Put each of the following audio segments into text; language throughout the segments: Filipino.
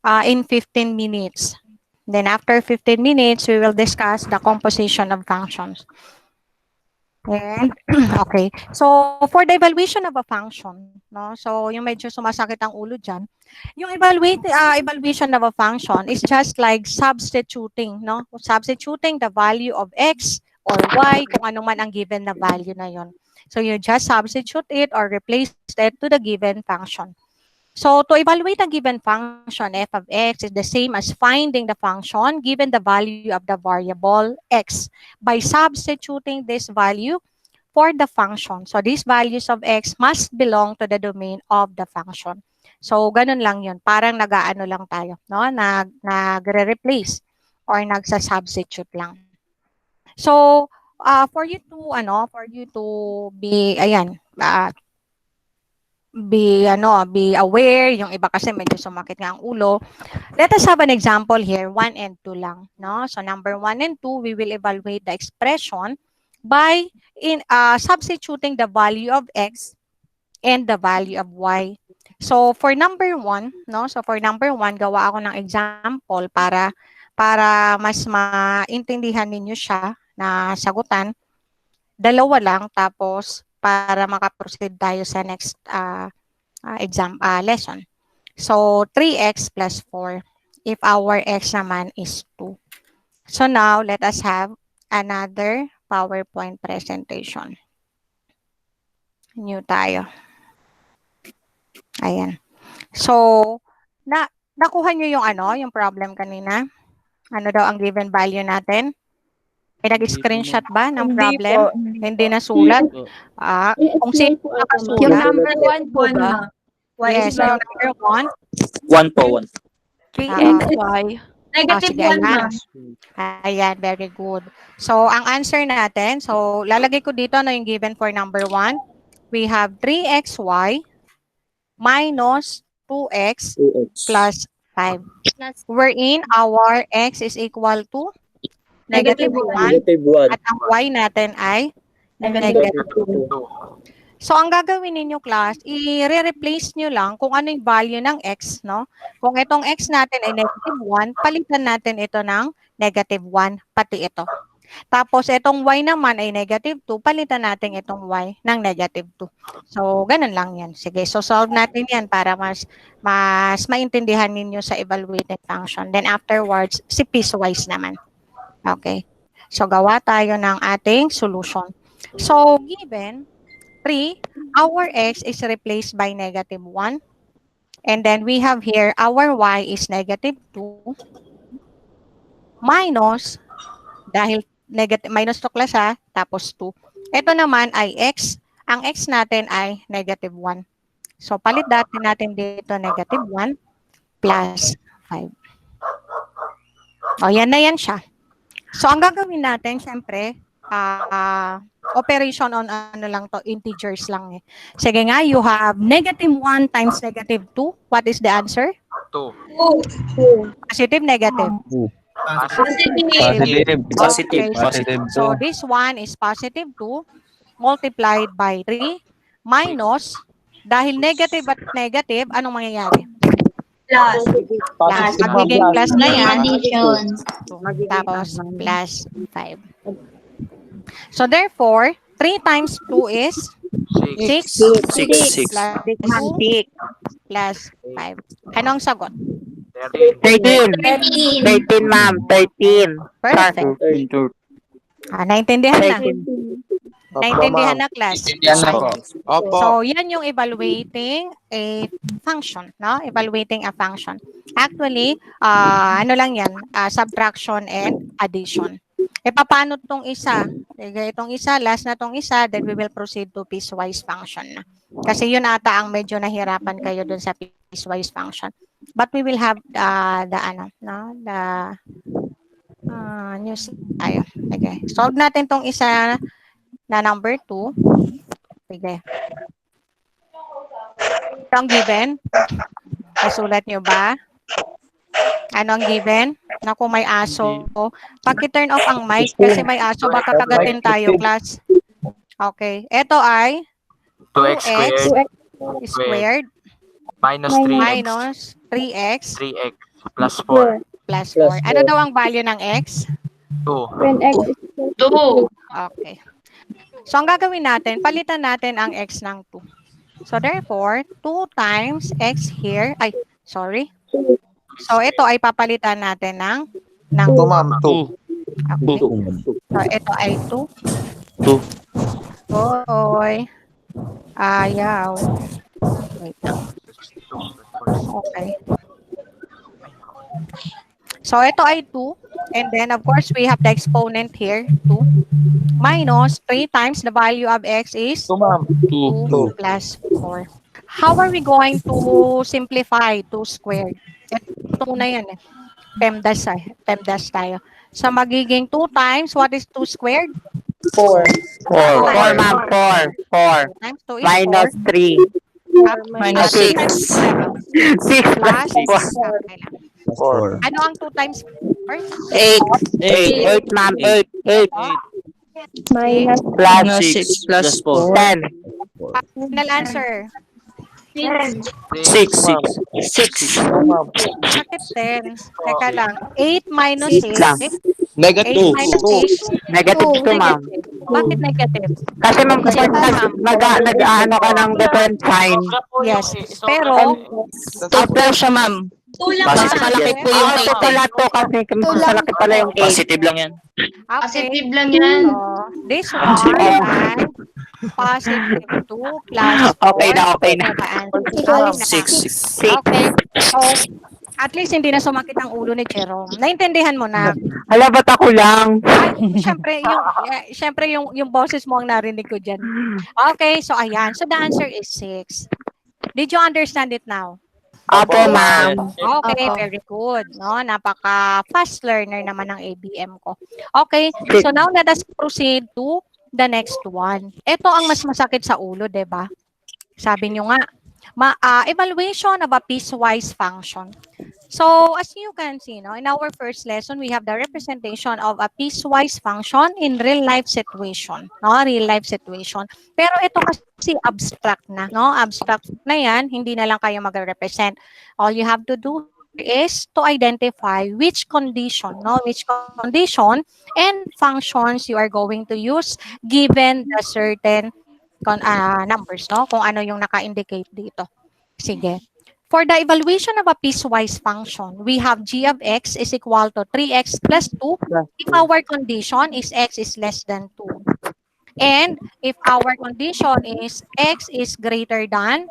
in 15 minutes. Then after 15 minutes, we will discuss the composition of functions. And, okay. So, for the evaluation of a function, no? So, yung medyo sumasakit ang ulo dyan, yung evaluation of a function is just like substituting, no? Substituting the value of x or y, kung ano man ang given na value na yon. So, you just substitute it or replace it to the given function. So, to evaluate a given function, f of x is the same as finding the function given the value of the variable x by substituting this value for the function. So, these values of x must belong to the domain of the function. So, ganun lang yun. Parang nag-aano lang tayo, no? Nagre-replace or nagsa-substitute lang. So, for you to be, ayan, be aware, yung iba kasi medyo sumakit nga ang ulo. Let us have an example here, 1 and 2 lang, no? So number 1 and 2, we will evaluate the expression by substituting the value of x and the value of y. So for number 1, no? So for number 1, gawa ako ng example para mas maintindihan ninyo siya na sagutan. Dalawa lang, tapos para makaproceed tayo sa next lesson. So, 3x plus 4 if our x naman is 2. So, now, let us have another PowerPoint presentation. New tayo. Ayan. So, nakuha nyo yung problem kanina? Ano daw ang given value natin? May nag-screenshot ba ng problem? Hindi nasulat? Kung sino nakasulat. Yung number 1 po ba? Yes, yung number 1. 1 po, 1. 3xy. Negative 1 na. Ayan, very good. So, ang answer natin, so lalagay ko dito yung given for number 1. We have 3xy minus 2x plus 5. Wherein our x is equal to negative 1. At ang y natin ay negative 2. So, ang gagawin ninyo, class, i-replace nyo lang kung ano yung value ng x, no? Kung itong x natin ay negative 1, palitan natin ito ng negative 1, pati ito. Tapos, itong y naman ay negative 2, palitan natin itong y ng negative 2. So, ganun lang yan. Sige, so solve natin yan para mas maintindihan ninyo sa evaluated function. Then, afterwards, si piecewise naman. Okay. So, gawa tayo ng ating solution. So, given 3, our x is replaced by negative 1. And then we have here, our y is negative 2 minus, dahil minus to class tapos 2. Ito naman ay x. Ang x natin ay negative 1. So, palit natin dito negative 1 plus 5. O, yan na yan siya. So, ang gagawin natin, syempre, operation on integers lang eh. Sige nga, you have negative 1 times negative 2. What is the answer? 2. Positive, negative? Positive. Okay. So, this one is positive 2 multiplied by 3 minus, dahil negative at negative, anong mangyayari? Plus. Magiging plus na yan. Addition. Tapos plus 5. So therefore, 3 times 2 is 6. 6. Plus 2 plus 5. Anong sagot? 13. 13, ma'am. 13. Perfect. Naintindihan na. Naintindihan na, class. Opo. So, yan yung evaluating a function, no? Evaluating a function. Actually, ano lang yan, subtraction and addition. E, paano itong isa? Itong isa, last na itong isa, then we will proceed to piecewise function na. Kasi yun ata ang medyo nahirapan kayo dun sa piecewise function. But we will have news tayo. Okay. Solve natin tong isa na number 2. Sige. Ito ang given. Nasulat nyo ba? Ano ang given? Naku, may aso. Paki-turn off ang mic kasi may aso. Baka kagatin tayo, class. Okay. Ito ay 2x squared minus 3x minus 3x 3x Plus 4. Plus 4. Ano daw ang value ng x? 2. When x is equal to 2. Okay. So, ang gagawin natin, palitan natin ang x ng 2. So, therefore, 2 times x here, ay, sorry. 2. So, ito ay papalitan natin ng 2, ma'am. 2. okay. So, ito ay 2. 2. Oy. Ayaw. Wait lang. Okay. So, ito ay 2. And then, of course, we have the exponent here, 2. Minus 3 times the value of x is 2, ma'am. 2 plus 4. How are we going to simplify 2 squared? Ito muna yan eh. PEMDAS tayo. So, magiging 2 times, what is 2 squared? 4, ma'am. 4. 2 times 2 is Minus 3. 4. Minus 6. 6 plus Plus 4. 4. Ano ang 2 times 4? 8. 8, ma'am. 8. minus Plus Minus 6 plus 4. 10. Final answer. 6. 6. Bakit 10? Teka lang. 8 minus 6 lang. 6. 8 Negative. minus 8. Negative 2, ma'am. Bakit negative? Kasi ma'am, kapag nag-ano ka ng different sign, Yes. Pero, Total siya, ma'am. Mas malaki po yung ito pala to kasi mas malaki pala yung 8. Positive lang yan. okay. Positive lang yan. So, this one ay positive 2 plus 4. Okay na, okay na. Okay na. 6. Okay. So, at least hindi na sumakit ang ulo ni Jerome. Naintindihan mo na. Hala, ba't ako lang? Syempre yung boses mo ang narinig ko diyan. Okay, so ayan. So the answer is 6. Did you understand it now? Opo, ma'am. Okay, very good. No, napaka fast learner naman ng ABM ko. Okay, so now let us proceed to the next one. Ito ang mas masakit sa ulo, 'di ba? Sabi niyo nga, evaluation of a piecewise function. So, as you can see, no, in our first lesson, we have the representation of a piecewise function in real life situation, no, real life situation. Pero ito kasi abstract na, no, abstract na yan, hindi na lang kayo mag-represent. All you have to do is to identify which condition, no, which condition and functions you are going to use given the certain numbers, no, kung ano yung naka-indicate dito. Sige. For the evaluation of a piecewise function, we have g of x is equal to 3x plus 2 if our condition is x is less than 2. And if our condition is x is greater than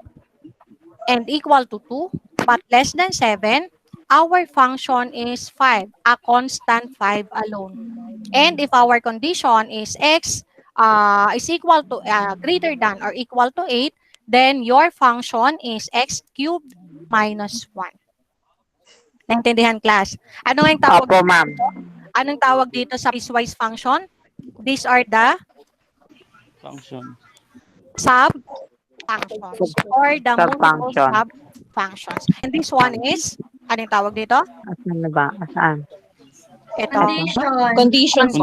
and equal to 2 but less than 7, our function is 5, a constant 5 alone. And if our condition is x is equal to greater than or equal to 8, then your function is x cubed minus 1. Naintindihan, class? Ano nga yung tawag? Opo, ma'am. Anong tawag dito sa piecewise function? These are the Function. sub-functions or the multiple Sub-function. sub-functions. And this one is, anong tawag dito? Asan na ba? Asaan? Ito. Condition. Conditions.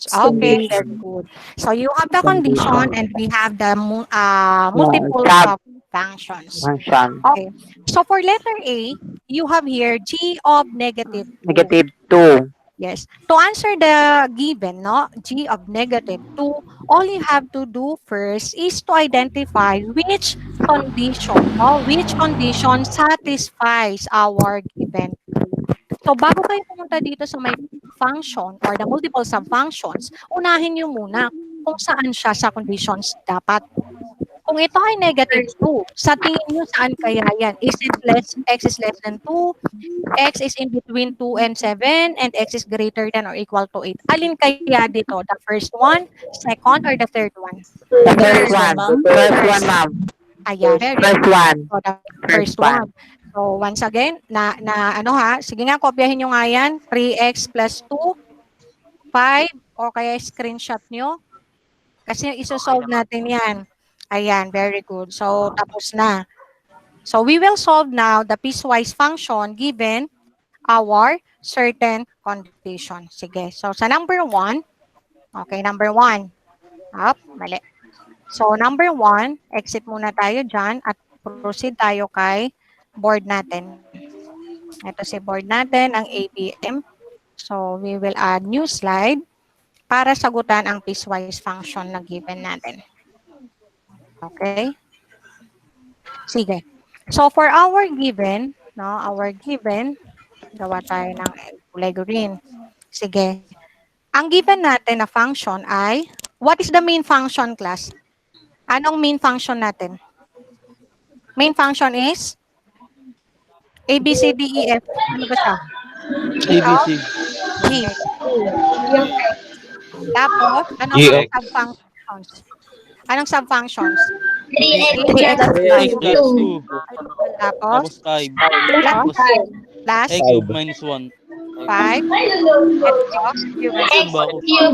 Okay, very good. So you have the condition and we have the multiple sub-functions. Function. Okay. So for letter A, you have here g of negative 2. Negative 2. Yes. To answer the given, no, g of negative 2, all you have to do first is to identify which condition, no, which condition satisfies our given. So bago kayo pumunta dito sa may function or the multiple sub-functions, unahin nyo muna kung saan siya sa conditions dapat. Kung ito ay negative 2, sa tingin nyo saan kaya yan? Is it x is less than 2, x is in between 2 and 7, and x is greater than or equal to 8? Alin kaya dito? The first one, second, or the third one? The first one. First one, ma'am. Ayan, very First good. one. So, the First first one. So, once again, sige nga, kopyahin nyo nga yan, 3x plus 2, 5, o kaya screenshot nyo. Kasi isosolve natin yan. Ayan, very good. So, tapos na. So, we will solve now the piecewise function given our certain condition. Sige. So, sa number 1, okay, number 1. Up, mali. So, number 1, exit muna tayo dyan at proceed tayo kay board natin. Ito si board natin, ang ABM. So, we will add new slide para sagutan ang piecewise function na given natin. Okay? Sige. So, for our given, gawa tayo ng kulay green. Sige. Ang given natin na function ay, what is the main function, class? Anong main function natin? Main function is A, B, C, D, E, F. Ano ba siya? ABC. G. Tapos, anong G, mga subfunctions? Anong subfunctions? 3x X plus 2. Tapos, Tapos 5. plus, plus X cube minus 1. 5. Tapos, x cube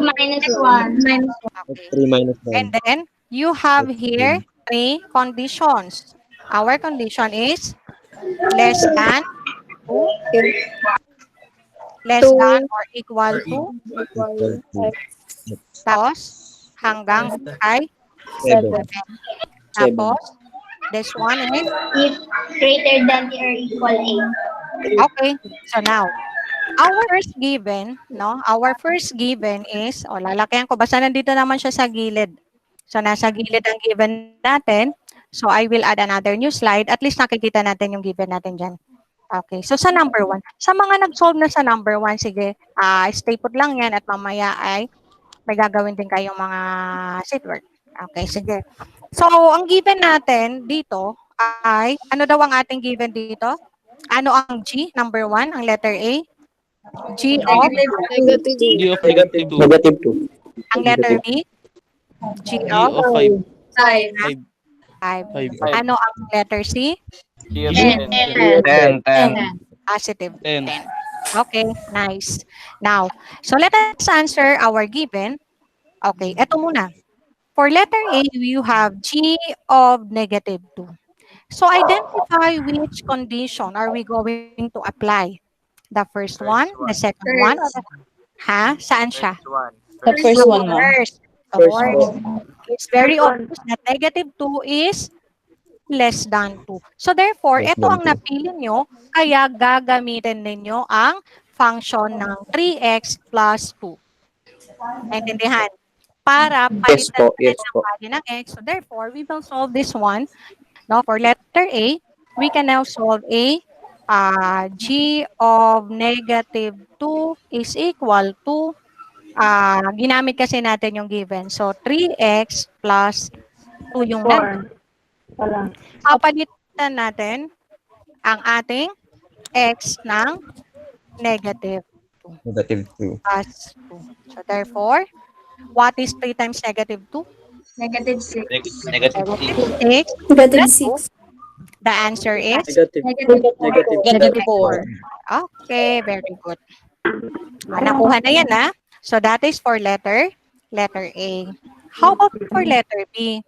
minus 1. okay. 3 minus 1. And then, you have here 3 conditions. Our condition is less than 2, less than or equal to, tapos hanggang ay 7. 7. Tapos, this one is, If greater than or equal a. okay, so now, our first given is, lalakihan ko, basta nandito naman siya sa gilid. So, nasa gilid ang given natin. So, I will add another new slide. At least nakikita natin yung given natin dyan. Okay, so sa number 1. Sa mga nag-solve na sa number 1, sige, stay put lang yan at mamaya ay may gagawin din kayong mga sheet work. Okay, sige. So, ang given natin dito ay, ano daw ang ating given dito? Ano ang G, number 1, ang letter A? G of, G of negative 2. Negative 2. ang letter B? G G of of 5. 5. 5. Ano ang letter C? G of 10. Positive 10. 10. Okay, nice. Now, so let us answer our given. Okay, eto muna. For letter A, you have G of negative 2. So, identify which condition are we going to apply. The first one, the second one. Saan siya? The first one, ma'am. First. Of course. It's very obvious that negative 2 is less than 2. So, therefore, Less ito than ang 2. napili nyo, kaya gagamitin ninyo ang function ng 3x plus 2. Naintindihan? Para Yes palitan po, natin yes ang po. value ng x. So, therefore, we will solve this one. No, for letter A, we can now solve A. G of negative 2 is equal to, ginamit kasi natin yung given. So, 3x plus 2 yung nandun. Papalitan natin ang ating x ng negative Negative 2. plus 2. So, therefore, what is 3 times negative 2? Negative 6. Negative 6. 6. Negative 6. The answer is Negative 4. okay, very good. Nakuha na yan, ha? So, that is for letter A. How about for letter B?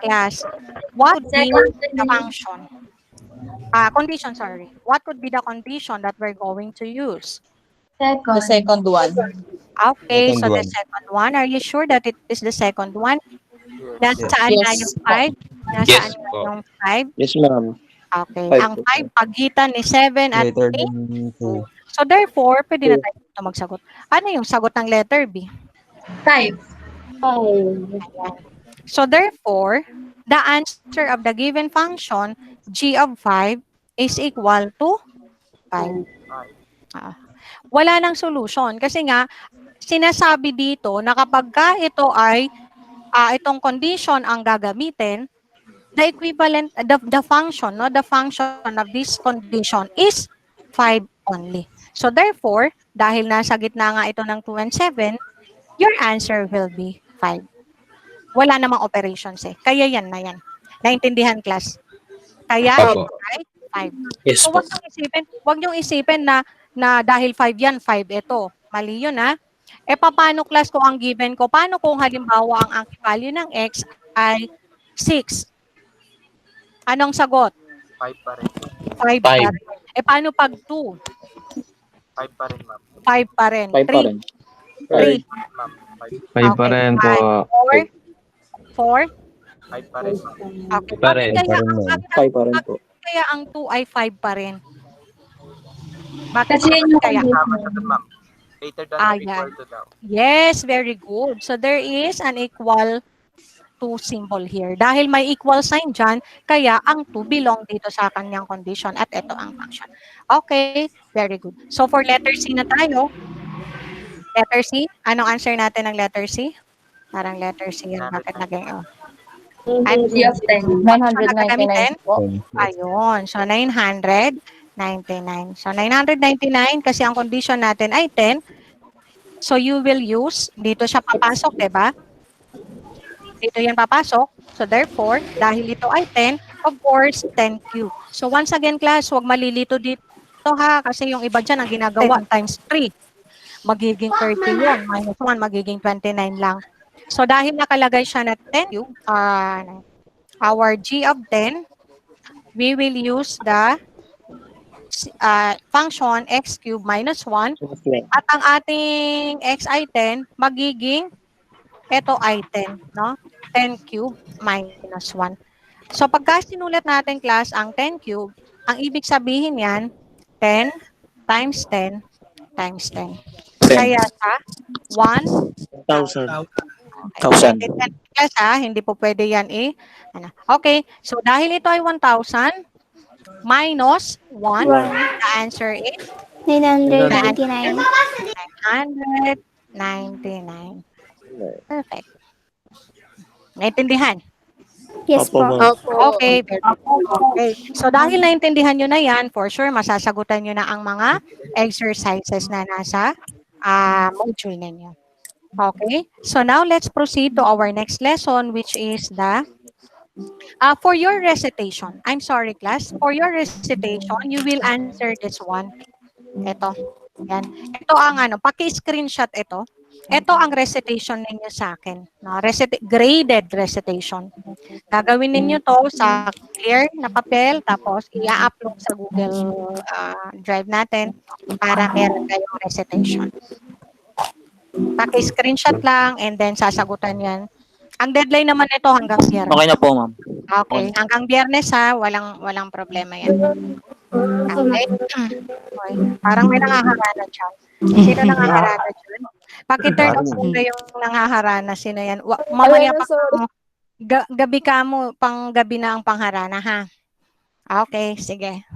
Class, what would be the function? Condition, sorry. What would be the condition that we're going to use? The second one. Okay, Second so the one. second one, are you sure that it is the second one? Nasaan na Yes. yung 5? Nasaan na yung 5? Yes, ma'am. Okay, Five ang po. 5 pagitan ni 7 at Greater 8. than 2. So therefore, pwede na tayo dito magsagot. Ano yung sagot ng letter B? 5. So therefore, the answer of the given function, g of 5, is equal to 5. Wala nang solution. Kasi nga, sinasabi dito na kapag ka ito ay itong condition ang gagamitin, the equivalent, the function, no, the function of this condition is 5 only. So therefore, dahil nasa gitna nga ito ng 2 and 7, your answer will be 5. Wala namang operations eh. Kaya yan na yan. Naintindihan, class? Kaya ito ay 5. Yes So wag niyong isipin na dahil 5 yan, 5 ito. Mali yun, ha? Paano, class, kung ang given ko? Paano kung halimbawa ang value ng x ay 6? Anong sagot? 5 pa rin. 5 pa rin. Paano pag 2? 5 pa rin, ma'am. 5 pa rin. 5 pa rin. 3. Ma'am, 5. 5 pa rin po. 4? 5 pa rin, ma'am. Okay. Pa rin. Kaya, 5 pa rin po. kaya ang 2 ay 5 pa rin. Bakit Kasi yun yung kaya? Tama siya dun, ma'am. Greater than or equal to daw. Yes, very good. So there is an equal to symbol here. Dahil may equal sign dyan, kaya ang to belong dito sa kanyang condition at ito ang function. Okay, very good. So for letter C na tayo, letter C, anong answer natin ng letter C? Parang letter C yan. Bakit naging G of 10. 999 po. Ayun. So 999. So 999 kasi ang condition natin ay 10. So you will use, dito siya papasok, diba? Dito yan papasok. So therefore, dahil ito ay 10, of course, 10 cube. So once again, class, huwag malilito dito ha, kasi yung iba dyan ang ginagawa times 3. Magiging 30 yun. Minus 1, magiging 29 lang. So dahil nakalagay siya na 10 cube, our G of 10, we will use the function x cube minus 1 at ang ating x ay 10 magiging ito ay 10, no? 10 cube minus 1. So pagka sinulat natin class ang 10 cube, ang ibig sabihin yan 10 times 10 times 10. Kaya sa 1,000. Class hindi po pwede yan ano. Okay, so dahil ito ay 1,000 minus 1, the answer is 999. 999. Perfect. Naintindihan? Yes po. Okay, very good. Okay. So dahil naintindihan nyo na yan, for sure, masasagutan nyo na ang mga exercises na nasa module ninyo. Okay, so now let's proceed to our next lesson, which is the for your recitation. I'm sorry, class. For your recitation, you will answer this one. Ito. Yan. Ito ang paki-screenshot ito. Ito ang recitation ninyo sa akin. No? Graded recitation. Gagawin ninyo to sa clear na papel, tapos i-upload sa Google Drive natin para meron kayong recitation. Paki-screenshot lang and then sasagutan yan. Ang deadline naman ito hanggang Biyernes. Okay na po, ma'am. Okay, hanggang Biyernes ha, walang problema yan. Okay. Okay. Parang may nangaharana dyan. Sino nangaharana dyan? Paki-turn off muna yung nangaharana. Sino yan? Mamaya pa gabi ka mo, pang gabi na ang pangharana ha. Okay, sige.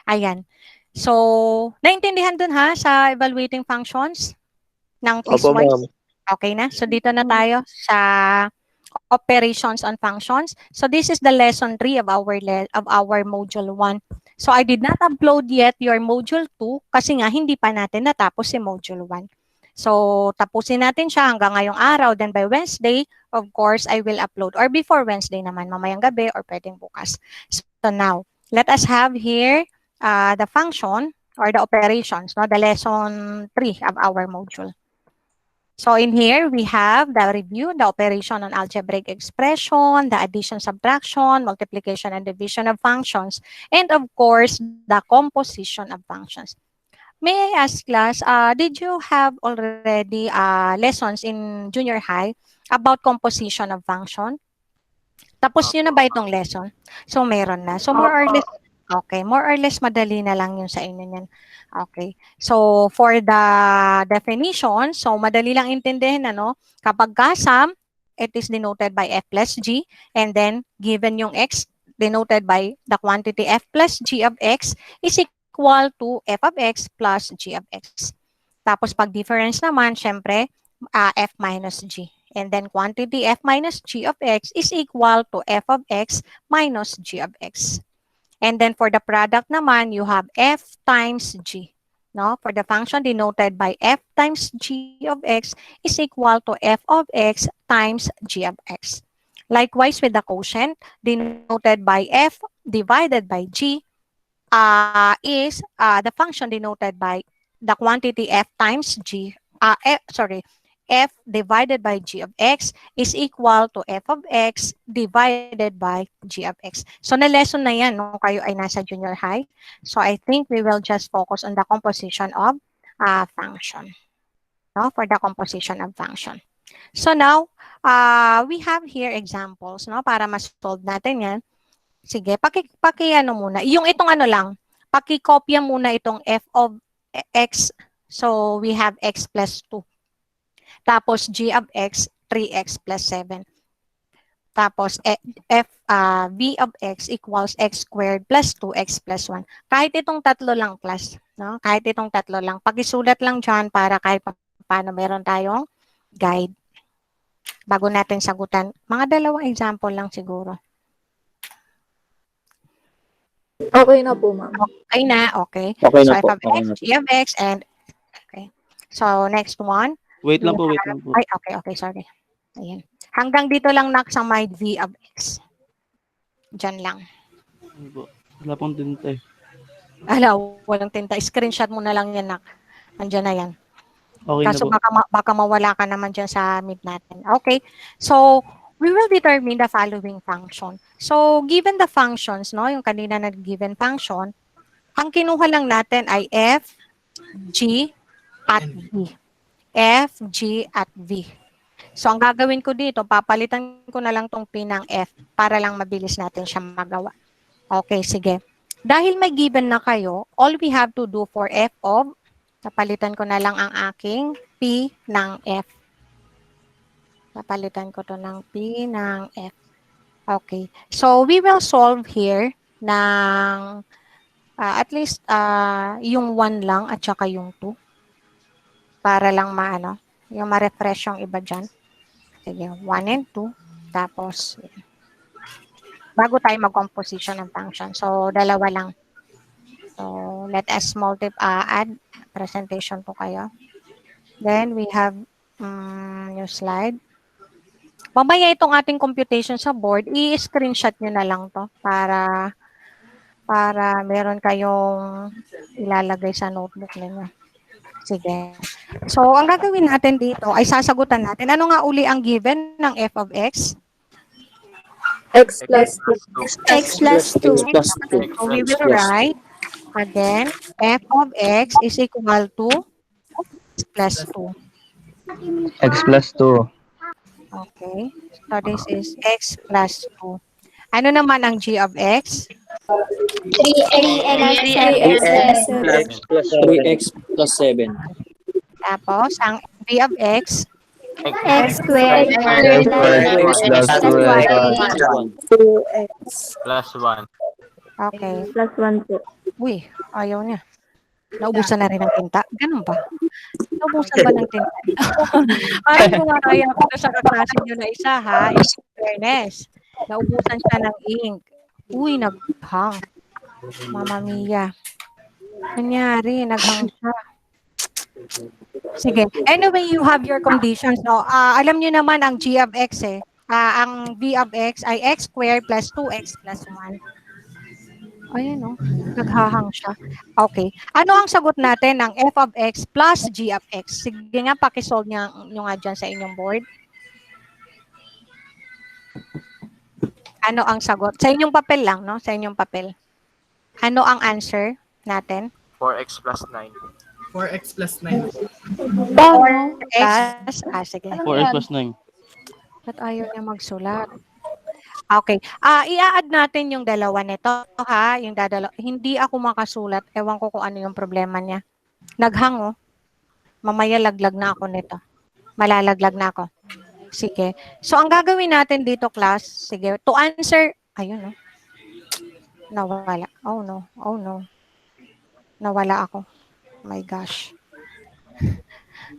Ayan. So, naintindihan dun ha sa evaluating functions ng piecewise? Okay na? So, dito na tayo sa operations on functions. So, this is the lesson 3 of our module 1. So, I did not upload yet your module 2 kasi nga hindi pa natin natapos si module 1. So, tapusin natin siya hanggang ngayong araw. Then, by Wednesday, of course, I will upload. Or before Wednesday naman, mamayang gabi or pwedeng bukas. So, now, let us have here the function or the operations, no? The lesson 3 of our module. So in here, we have the review, the operation on algebraic expression, the addition, subtraction, multiplication, and division of functions, and of course, the composition of functions. May I ask class, did you have already lessons in junior high about composition of function? Tapos yun na ba itong lesson? So meron na. So more or less, okay, more or less madali na lang yun sa inyo yan. Okay. So, for the definition, so madali lang intindihin, kapag sum, it is denoted by f plus g, and then given yung x, denoted by the quantity f plus g of x is equal to f of x plus g of x. Tapos, pag difference naman, syempre, f minus g. And then, quantity f minus g of x is equal to f of x minus g of x. And then for the product naman, you have f times g. No? For the function denoted by f times g of x is equal to f of x times g of x. Likewise with the quotient denoted by f divided by g is the function denoted by the quantity f times g, f divided by g of x is equal to f of x divided by g of x. So, na-lesson na yan nung kayo ay nasa junior high. So, I think we will just focus on the composition of function. No? For the composition of function. So, now, we have here examples, no? Para mas-solve natin yan. Sige, muna. Yung itong lang, pakikopya muna itong f of x. So, we have x plus 2. Tapos, g of x, 3x plus 7. Tapos, v of x equals x squared plus 2x plus 1. Kahit itong tatlo lang plus, no? Kahit itong tatlo lang. Pag-isulat lang dyan para kahit paano meron tayong guide. Bago natin sagutan. Mga dalawang example lang siguro. Okay na po, ma'am. Okay na, okay. Okay So, na f po. of x, g of x, and, okay. So, next one. Wait lang po, wait lang po. Ay, okay, sorry. Ayan. Hanggang dito lang nak sa my v of x. Diyan lang. Wala pong tinta eh. Walang tinta. Screenshot mo na lang yan, nak. Andiyan na yan. Okay Kaso na po. baka mawala ka naman dyan sa meet natin. Okay. So, we will determine the following function. So, given the functions, no, yung kanina na given function, ang kinuha lang natin ay f, g, at v. F, G, at V. So, ang gagawin ko dito, papalitan ko na lang tong P ng F para lang mabilis natin siya magawa. Okay, sige. Dahil may given na kayo, all we have to do for F of, napalitan ko na lang ang aking P ng F. Napalitan ko to ng P ng F. Okay. So, we will solve here ng at least yung 1 lang at saka yung 2. Para lang yung ma-refresh yung iba dyan. Sige, 1 and 2. Tapos, bago tayo mag-composition ng function. So, dalawa lang. So, let us add presentation po kayo. Then, we have new slide. Mamaya itong ating computation sa board, i-screenshot nyo na lang to para meron kayong ilalagay sa notebook ninyo. Sige. So, ang gagawin natin dito ay sasagutan natin. Ano nga uli ang given ng f of x? X plus 2. X plus 2. So, we will write, again, f of x is equal to x plus 2. X plus 2. Okay. So, this is x plus 2. Ano naman ang g of x? 3x plus 7. Tapos, ang v of x, X squared X plus 2. Plus 1. okay. Plus 1 po. Uy, ayaw niya. Naubusan na rin ng tinta. Ganun ba? Naubusan ba ng tinta? Parang kumakaya ko sa kaklase nyo na isa, ha? In fairness. Naubusan siya ng ink. Uy, naghang. Mama Mia. Nangyari, naghang siya. Sige. Anyway, you have your conditions. No? Alam niyo naman ang g of x eh. Ang v of x ay x squared plus 2x plus 1. Ayan o. Naghahang siya. Okay. Ano ang sagot natin ng f of x plus g of x? Sige nga, pakisolve nyo nga dyan sa inyong board. Ano ang sagot? Sa inyong papel lang, no? Sa inyong papel. Ano ang answer natin? 4x plus 9. 4x plus 9. 4x. Sige. 4x plus 9. Ba't ayaw niya magsulat? Okay. I-add natin yung dalawa nito, ha? Yung hindi ako makasulat. Ewan ko kung ano yung problema niya. Naghang, oh. Mamaya laglag na ako nito. Malalaglag na ako. Sige. So, ang gagawin natin dito, class, sige, to answer, ayun, oh. Nawala. Oh, no. Oh, no. Nawala ako. Oh my gosh.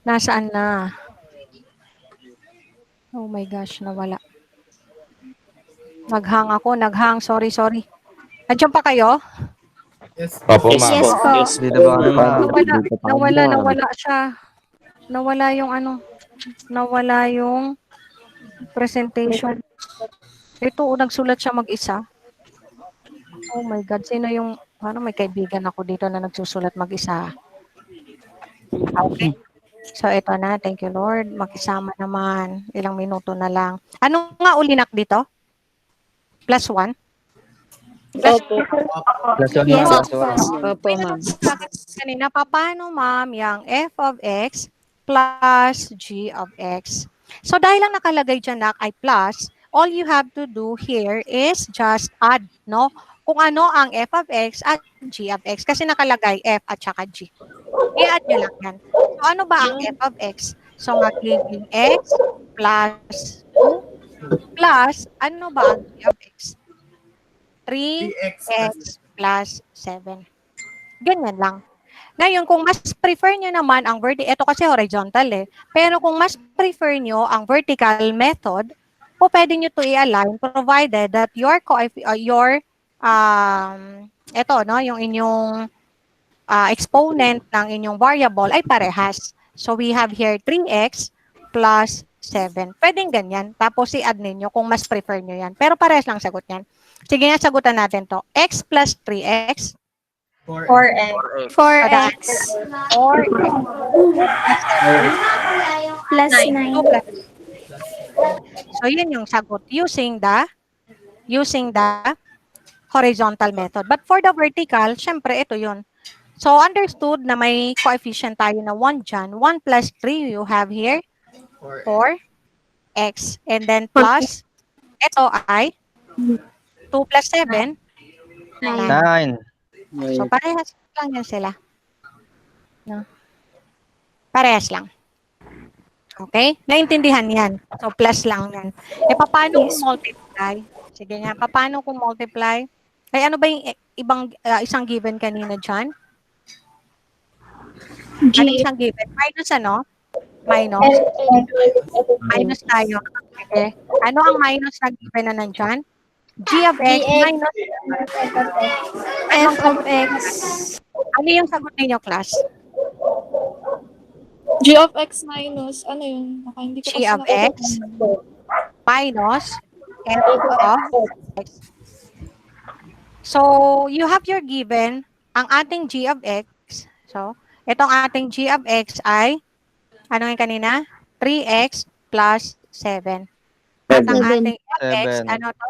Nasaan na? Oh my gosh, nawala. Naghang ako, naghang. Sorry. Andiyan pa kayo? Yes. Opo, Yes, ma'am. yes po. Dito ba Nawala siya. Nawala yung presentation. Ito, nagsulat siya mag-isa. Oh my God, sino yung, parang may kaibigan ako dito na nagsusulat mag-isa. Okay. So, ito na. Thank you, Lord. Makisama naman. Ilang minuto na lang. Ano nga ulinak dito? Plus 1? Opo. Plus 1, Yes, ma'am. Opo, ma'am. Kanina, paano, ma'am, yung f of x plus g of x? So, dahil lang nakalagay dyan na ay plus, all you have to do here is just add, no? kung ano ang f of x at g of x kasi nakalagay f at saka g. I-add nyo lang yan. So, ano ba ang f of x? So, magiging x plus 2 plus, ano ba ang g of x? 3x plus 7. Ganyan lang. Ngayon, kung mas prefer nyo naman ang vertical, ito kasi horizontal eh. Pero kung mas prefer nyo ang vertical method, po pwede nyo to i-align provided that ito, no, yung inyong exponent ng inyong variable ay parehas. So, we have here 3x plus 7. Pwedeng ganyan. Tapos, i-add ninyo kung mas prefer nyo yan. Pero parehas lang sagot yan. Sige nga, sagutan natin to. X plus 3x 4x. 4x or plus 9. So, yun yung sagot using the horizontal method. But for the vertical, syempre, ito yun. So, understood na may coefficient tayo na 1 dyan. 1 plus 3, you have here 4x. And then plus, ito ay 2 plus 7, 9. 9. So, parehas lang yan sila. No? Parehas lang. Okay? Naintindihan yan. So, plus lang yan. E, paano kung multiply? Sige nga, paano kung multiply? Ay, ano ba yung isang given kanina dyan? Ano isang given? Minus ano? Minus? Minus tayo. Okay. Ano ang minus na given na nandyan? G of x minus F of x. ano yung sagot ninyo, class? G of x minus, ano yun? Hindi ko G of x minus f of x. So, you have your given, ang ating g of x. So, itong ating g of x ay, ano yung kanina? 3x plus 7. At ang ating f of x, 7. ano to?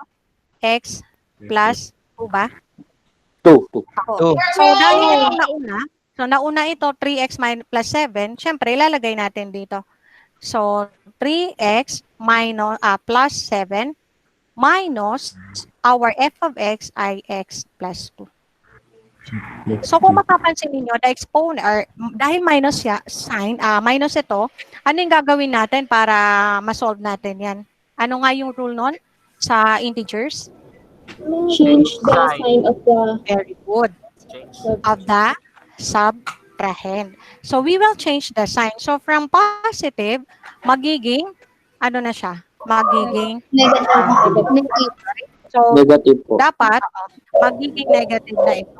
X plus 2 ba? 2. Ako. So, dahil yung nauna ito, 3x plus 7, syempre, ilalagay natin dito. So, 3x minus, plus 7 minus our f of x ay x plus 2. So, kung mapapansin niyo the exponent, or dahil minus sign, minus ito, ano yung gagawin natin para ma-solve natin yan? Ano nga yung rule nun sa integers? Change the sign of the... Very good. Of the subtrahend. So, we will change the sign. So, from positive, magiging, ano na siya? Magiging Negative. So, Negative po. dapat, magiging negative na ito.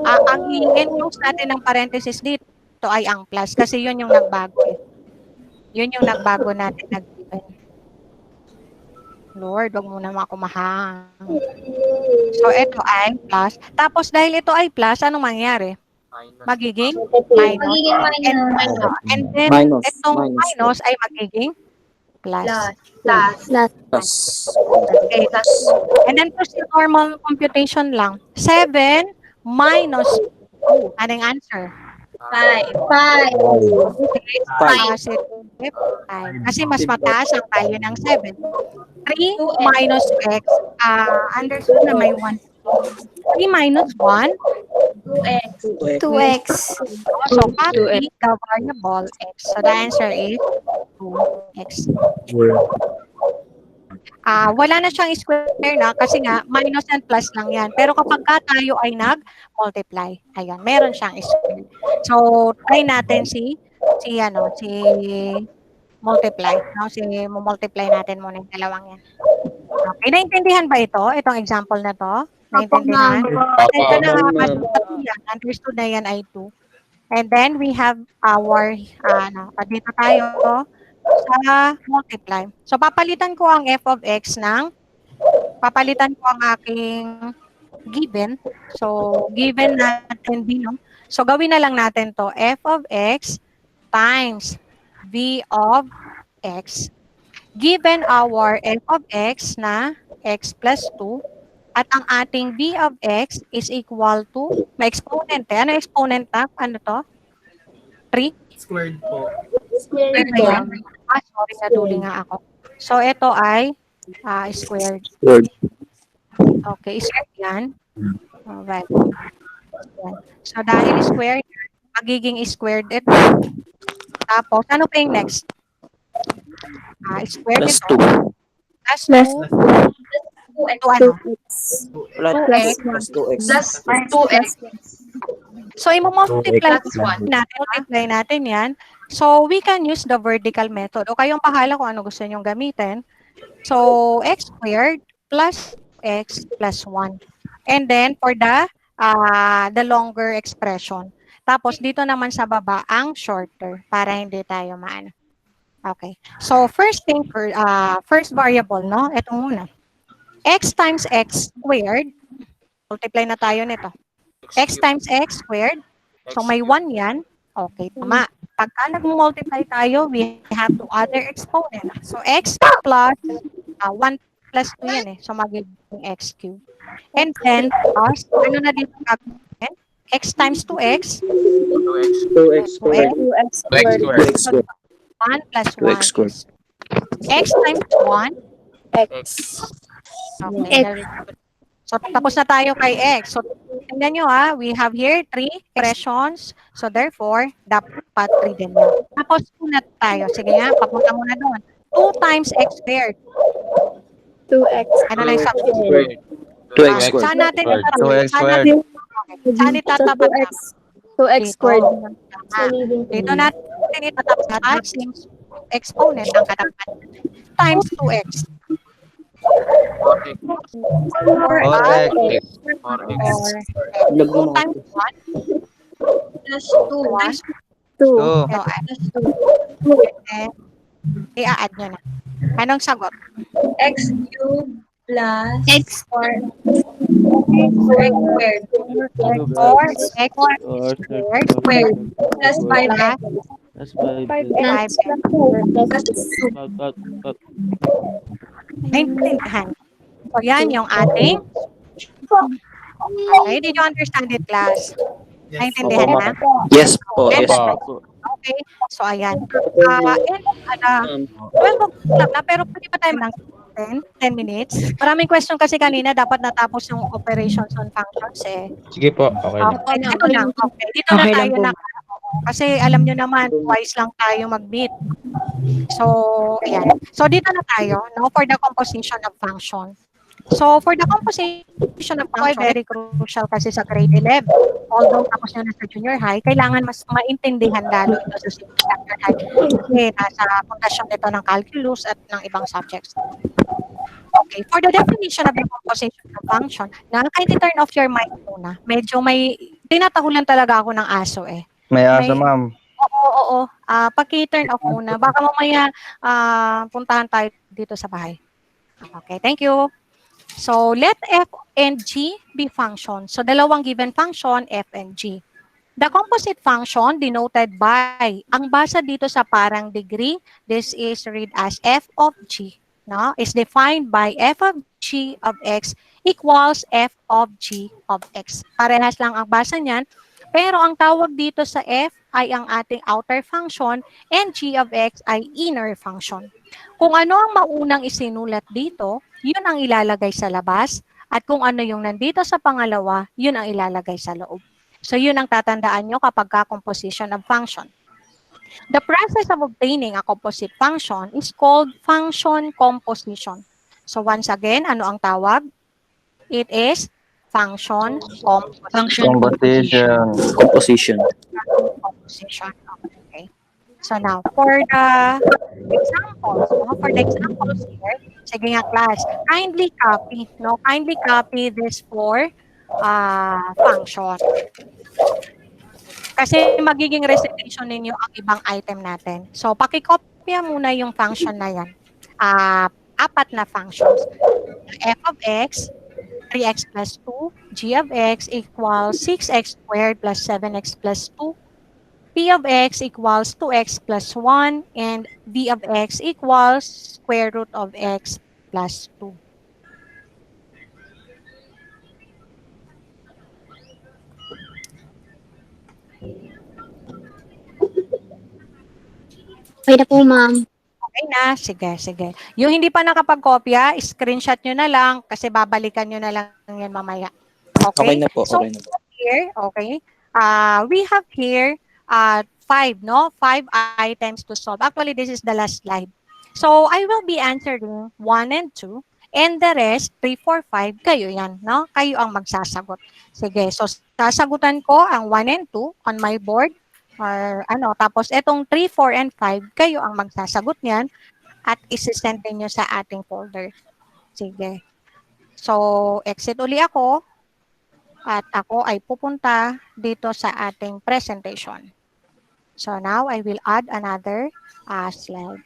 Ang i-enclose natin ng parenthesis dito ay ang plus kasi yun yung nagbago. Yun yung nagbago natin nag-given. Lord, wag mo naman ako mahang. So, ito ay plus. Tapos, dahil ito ay plus, anong mangyari? Magiging minus. Magiging minus. And then, Minus. itong minus ay magiging plus. Plus. Okay. And then, proceed normal computation lang. 7 minus 2. Anong answer? 5. Positive 5. Kasi mas mataas ang value ng 7. 3 minus x. Understood na may 1. 3 minus 1. 2x. So, copy the variable x. So, the answer is 2x. Wala na siyang square na kasi nga minus and plus lang yan. Pero kapag tayo ay nag-multiply, ayan, meron siyang square. So, try natin si multiply. No? Multiply natin muna yung dalawang yan. Okay, naintindihan ba ito? Itong example na to? Naintindihan? Ito na understood na yan ay 2. And then, we have our, dito tayo, sa multiply. So, papalitan ko ang f of x papalitan ko ang aking given. So, given natin din, no? So, gawin na lang natin to f of x times v of x. Given our f of x na x plus 2, at ang ating v of x is equal to, may exponent eh. Ano exponent na? Ano to? 3? Squared po. Sorry, naduli nga ako. So, ito ay squared. Okay, squared yan. Alright. Yan. So, dahil squared, magiging squared ito. Tapos, ano pa yung next? Squared Plus ito. 2. Plus Plus 2. Ito ano? Plus 2x. Plus 2x. So, multiply natin yan. So, we can use the vertical method. O kayong pahala kung ano gusto nyong gamitin. So, x squared plus x plus 1. And then, for the longer expression. Tapos, dito naman sa baba, ang shorter para hindi tayo maano. Okay. So, first variable, no? Ito muna. X times x squared. Multiply na tayo nito. X times x squared. So, may 1 yan. Okay, tama. Pagka nag-multiply tayo, we have to add their exponent. So, x plus 1 plus 2 yan eh. So, magiging x cubed. And then, plus, ano na dito gagawin? X times 2x. 2x squared. 2x squared. 1 plus 2x 1 squared. is x times 1. X. Okay, very good. So, tapos na tayo kay x. So, tingnan nyo we have here 3 expressions. So, therefore, dapat 3 din yan. Tapos, na tayo. Sige nga, papunta muna doon. 2 times x squared. 2x. Ano na yung sabi? 2x squared. Saan natin 2x squared. Saan itatapat? 2x squared. Dito natin itatapat since exponent ang katapat. Times 2x. 4x. 2 times 1 Plus 2. plus 2. 2. So, i-add nyo na. Anong sagot? X cubed plus x squared. X squared. Or x squared Plus 5x. That's 5x Plus 2. Naintindihan. So, yan yung ating. Okay, did you understand it, class? Naintindihan na? Yes po, yes Opo. po. Okay, so ayan. And, 12 o'clock na, pero pwede pa tayo ng 10 minutes. Maraming question kasi kanina, dapat natapos yung operations on functions eh. Sige po, okay lang. Okay, ito lang. Okay, dito na tayo na. Kasi alam nyo naman, twice lang tayo mag-meet. So, ayan. So, dito na tayo, no, for the composition of function. So, for the composition of function, very crucial kasi sa grade 11. Although tapos nyo na sa junior high, kailangan mas maintindihan lalo ito sa senior high. Kasi nasa pundasyon nito ng calculus at ng ibang subjects. Okay, for the definition of the composition of function, nakaka-turn off your mind muna. Medyo may, tinatahulan talaga ako ng aso eh. May aso, ma'am. Oo. Paki-turn off muna. Baka mamaya puntahan tayo dito sa bahay. Okay, thank you. So, let f and g be functions. So, dalawang given function, f and g. The composite function denoted by, ang basa dito sa parang degree, this is read as f of g, no? Is defined by f of g of x equals f of g of x. Parehas lang ang basa niyan. Pero ang tawag dito sa f ay ang ating outer function and g of x ay inner function. Kung ano ang maunang isinulat dito, yun ang ilalagay sa labas. At kung ano yung nandito sa pangalawa, yun ang ilalagay sa loob. So yun ang tatandaan nyo kapag composition of function. The process of obtaining a composite function is called function composition. So once again, ano ang tawag? It is function composition. Composition. Okay. So now, for the examples here, sige nga class, kindly copy this for function. Kasi magiging recitation ninyo ang ibang item natin. So, pakikopya muna yung function na yan. 4 na functions. F of x, 3x plus 2, g of x equals 6x squared plus 7x plus 2, p of x equals 2x plus 1, and v of x equals square root of x plus 2. Okay na po, ma'am. Okay, na? Sige, sige. Yung hindi pa nakapag-kopya, screenshot nyo na lang kasi babalikan nyo na lang yan mamaya. Okay Okay? na po, So, okay na po. here, okay, we have here 5, no? 5 items to solve. Actually, this is the last slide. So, I will be answering 1 and 2. And the rest, 3, 4, 5, kayo yan, no? Kayo ang magsasagot. Sige, so sasagutan ko ang 1 and 2 on my board. Or ano, tapos etong 3, 4, and 5, kayo ang magsasagot niyan at isi-send niyo sa ating folder. Sige. So, exit uli ako at ako ay pupunta dito sa ating presentation. So, now I will add another slide.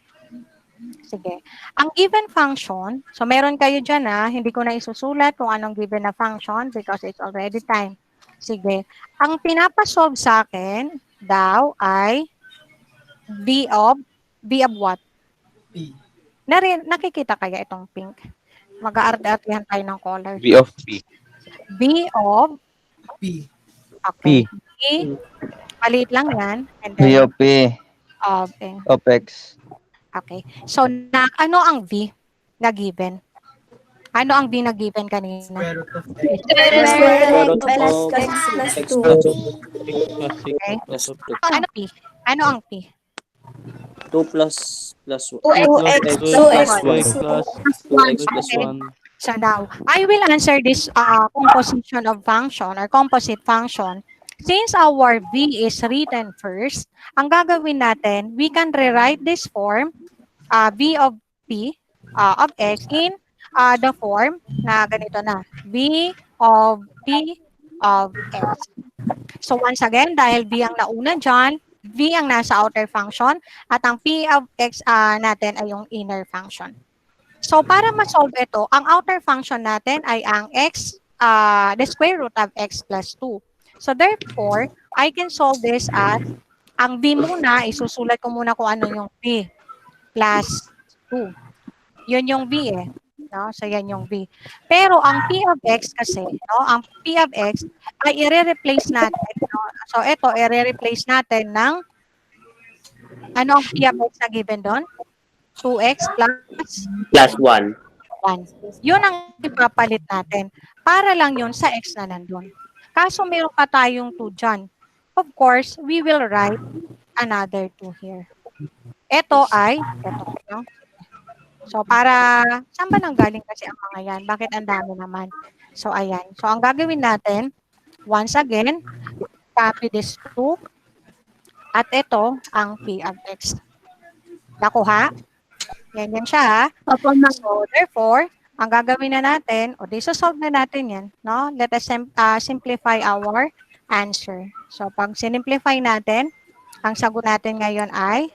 Sige. Ang given function, so meron kayo dyan hindi ko na isusulat kung anong given na function because it's already time. Sige. Ang pinapasolve sa akin daw ay b of what? P. Nakikita kaya itong pink? Mag-aarte-artehan tayo ng color. B of P. B of P. okay. P. B. Palit lang yan. And P then of P. Of X. Okay. So, ano ang V na given? Ano ang V na given kanina? Square root of X. Square root plus of x plus X 2. plus Okay. plus of 2. Ano P? Ano ang P? 2 plus 2x plus 2x plus 1. So now, I will answer this composition of function or composite function. Since our V is written first, ang gagawin natin, we can rewrite this form, V of P of X in the form na ganito na, V of P of X. So once again, dahil V ang nauna dyan, V ang nasa outer function, at ang P of X natin ay yung inner function. So para ma-solve ito, ang outer function natin ay ang X, the square root of X plus 2. So therefore, I can solve this as, ang V muna, isusulat ko muna kung ano yung V plus 2. Yun yung V No? So yan yung V. Pero ang P of X kasi, no? Ang P of X ay i-replace natin. No? So ito, i-replace natin ng, ano ang P of X na given doon? 2x plus Plus 1. 1. Yun ang ipapalit natin. Para lang yun sa X na nandun. Kaso meron pa tayong 2 dyan. Of course, we will write another 2 here. Ito ay, no? So, para, saan ba nang galing kasi ang mga yan? Bakit ang dami naman? So, ayan. So, ang gagawin natin, once again, copy this 2. At ito, ang P of X. Nakuha? Yan siya, So, therefore, ang gagawin na natin, o solve na natin yan, no? Let us simplify our answer. So, pag sinimplify natin, ang sagot natin ngayon ay,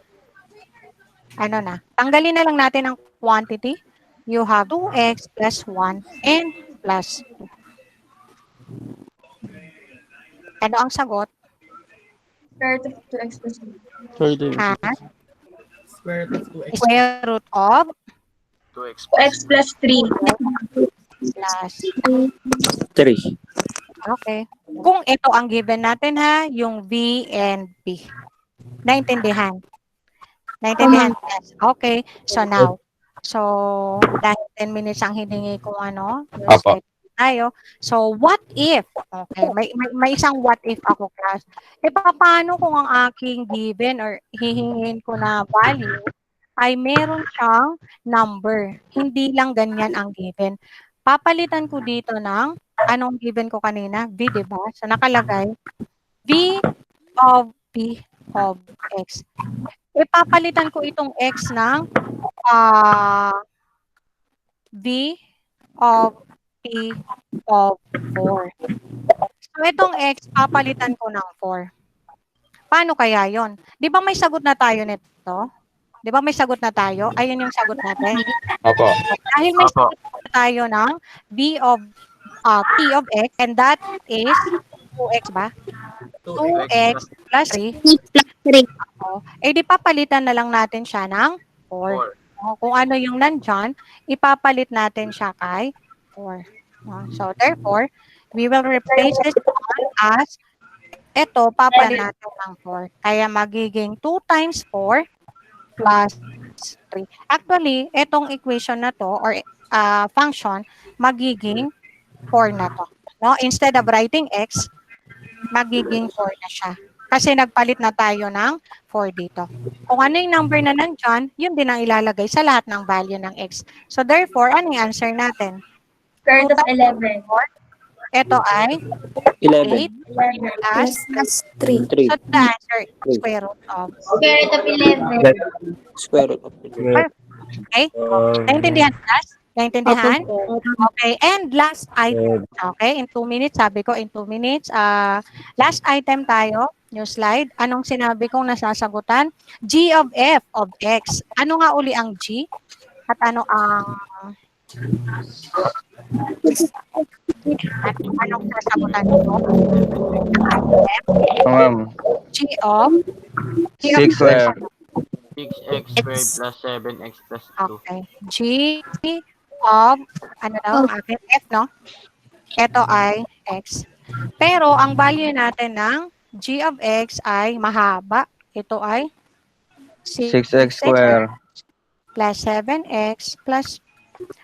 ano na, tanggalin na lang natin ang quantity. You have 2x plus 1 and plus 2. Ano ang sagot? Square root of 2x plus 2. Square root of 2x. Square root of 2x plus 3. plus 3. Okay. Kung ito ang given natin yung V and P. Naintindihan? Naintindihan? Yes. Okay. So now, dahil 10 minutes ang hiningi kung Apo. tayo. So, what if? Okay. May isang what if ako, class. Paano kung ang aking given or hihingin ko na value ay meron siyang number. Hindi lang ganyan ang given. Papalitan ko dito ng anong given ko kanina? V, diba? So, nakalagay V of P of X. Papalitan ko itong X ng V of P of 4. So, itong X, papalitan ko ng 4. Paano kaya yon? Di ba may sagot na tayo nito? Di ba may sagot na tayo? Ayun yung sagot natin. Opo. Dahil may sagot na tayo ng V of P of X, and that is 2X ba? 2X plus 3. Di papalitan na lang natin siya ng 4. Kung ano yung nandyan, ipapalit natin siya kay 4. So, therefore, we will replace this one as ito, papalit natin ng 4. Kaya magiging 2 times 4 plus x 3. Actually, itong equation na to or function, magiging 4 na to. No? Instead of writing x, magiging 4 na siya. Kasi nagpalit na tayo ng 4 dito. Kung ano yung number na nandyan, yun din ang ilalagay sa lahat ng value ng x. So therefore, ano yung answer natin? Square root of 11. Ito ay 11. 8 plus 3. 3. so the answer is square root of. Square root of 11. Square root of 11. Okay? Naintindihan class? Naintindihan? Okay. And last item. Okay? In 2 minutes. Sabi ko in 2 minutes. Last item tayo. New slide. Anong sinabi kong nasasagutan? G of f of x. Ano nga uli ang G? At ano ang... anong sasagutan nito? Ma'am. G of... 6 square. 6x squared plus 7x plus 2. Okay. G of, ano daw ang akin? F, no? Ito ay x. Pero, ang value natin ng g of x ay mahaba. Ito ay 6x square. plus 7x plus,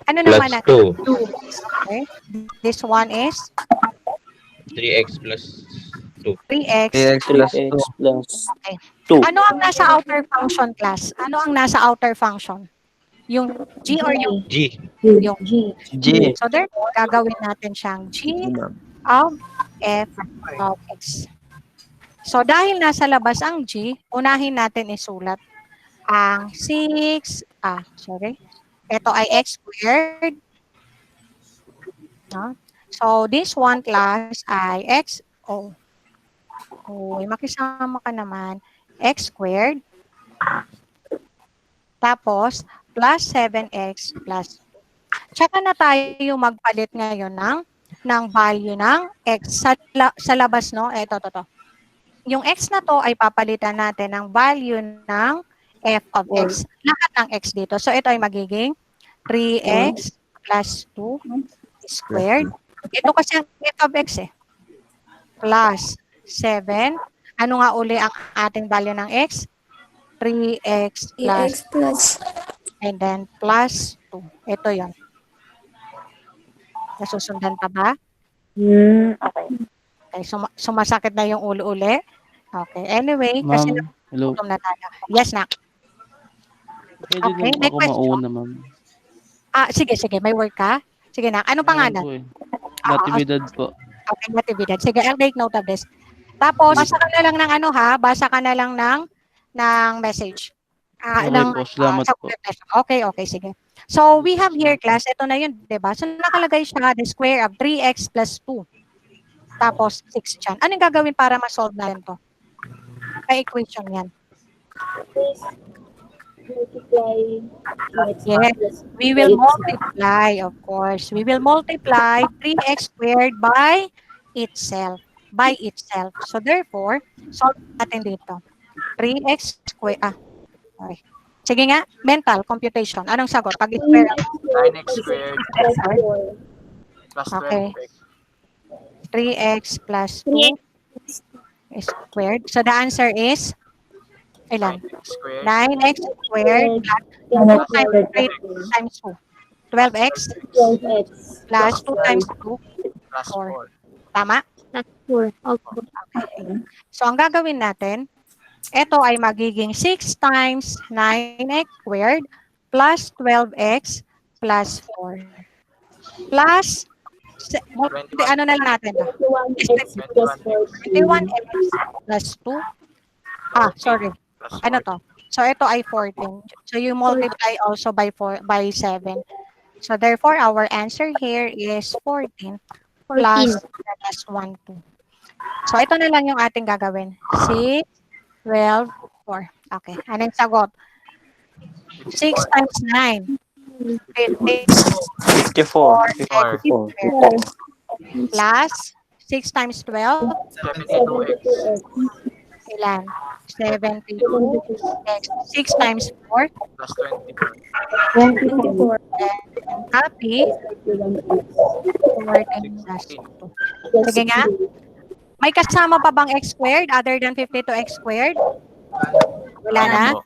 ano Plus naman natin? 2. 2. Okay. This one is 3x plus 2. 3x. 3x plus 3x 2. plus Okay. 2. Ano ang nasa outer function class? Ano ang nasa outer function? Yung g or yung G. yung G. So therefore, gagawin natin siyang g of f of x. So dahil nasa labas ang g, unahin natin isulat ang 6, ito ay x squared. No? So this one class ay x, makisama ka naman, x squared. Tapos, plus 7x plus 2. Tsaka na tayo magpalit ngayon ng value ng x sa labas, no? Ito. Yung x na to ay papalitan natin ng value ng f of x. Lahat ng x dito. So, ito ay magiging 3x plus 2 squared. Ito kasi ang f of x plus 7. Ano nga uli ang ating value ng x? 3x plus and then plus 2. Ito yon. Nasusundan pa ba? Okay, sumasakit na yung ulo uli. Okay, anyway, kasi Ma'am, hello. nagutom na tayo. Yes, nak. Pwede Okay, lang may ako question? mauna, ma'am. Sige. May work ka? Sige na. Ano pangalan? Meron po Natividad po. Okay, natividad. Sige, I'll take note of this. Tapos, basa ka na lang ng basa ka na lang ng message. Okay po, salamat po. Okay, sige. So, we have here, class, ito na yun, diba? So, nakalagay siya, the square of 3x plus 2. Tapos, 6 dyan. Anong gagawin para ma-solve natin to? May equation yan. Yes, we will multiply, of course. We will multiply 3x squared by itself. So, therefore, solve natin dito. 3x squared, sorry. Sige nga, mental computation. Anong sagot? Pag-square. 9x squared plus Okay. 12x. 3x plus 2 squared. So, the answer is, ilan? 9x squared 9x squared plus 2 times 3 times 2. 12x plus 2 times 2. plus 4. Tama? Okay. So, ang gagawin natin, ito ay magiging 6 times 9x squared plus 12x plus 4. Plus, ano na lang natin? 21x plus 2. Sorry. Ano to? So, ito ay 14. So, you multiply also by 7. So, therefore, our answer here is 14 plus 1, 2. So, ito na lang yung ating gagawin. 6, 12, 4. Okay. Anong sagot? 6 times 9. 54. 54. Plus 6 times 12. 72x Ilan? 72. 6 times 4. plus 24. 24. Copy. 14 plus 2. Sige nga. May kasama pa bang x squared other than 52x squared? Wala na?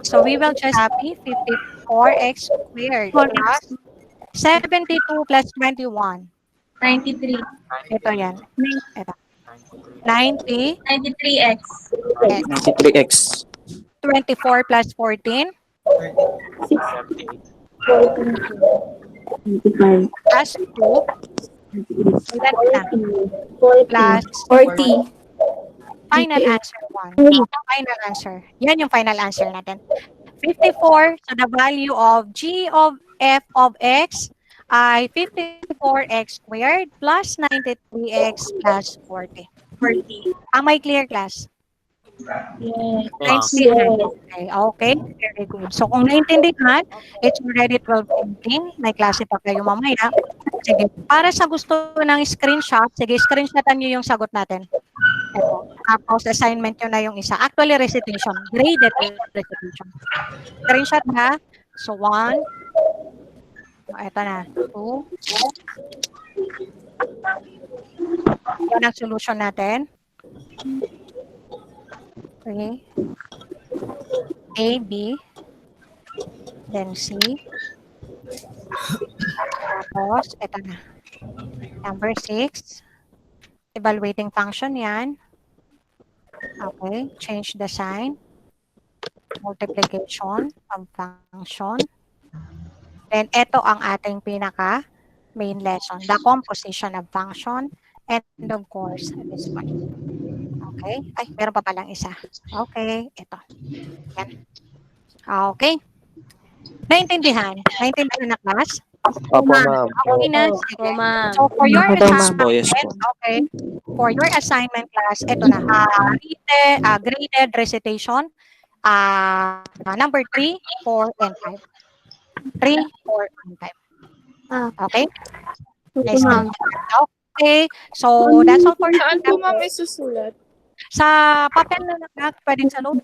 So we will just copy 54x squared plus 72 plus 21. 93. Ito yan. Ito. 90 93x. x. 93x. 24 plus 14 plus 2 ilan na? Plus 40. final answer 1. Final answer. Yan yung final answer natin. 54, so the value of g of f of x ay 54x squared plus 93x plus 40. 40. Am I clear, class? Yes. Okay, very good. So kung naintindihan, it's already 12:18. May klase pa kayo mamaya. Sige, para sa gusto ng screenshot, sige, screenshotan nyo yung sagot natin. Ito. Tapos assignment nyo na yung isa. Actually, recitation. Graded recitation. Screenshot na. So, 1. Ito na. 2. Yan ang solution natin. 3. A, B. Then C. Tapos, ito na. Number 6. Evaluating function yan. Okay. Change the sign. Multiplication of function. Then, ito ang ating pinaka main lesson. The composition of function. And of course, this one. Okay. Ay, meron pa palang isa. Okay. Ito. Yan. Okay. Naintindihan? Naintindihan na, class? Opo, ma'am. Okay na. Sige. ma'am. So, for your Yes po, yes assignment, po. okay, for your assignment class, ito na, graded recitation, number 3, 4, and 5. 3, 4, and 5. Okay? Nice. Okay, so that's all for Saan po, today. ma'am, isusulat? Sa papel na pwedeng sa loob.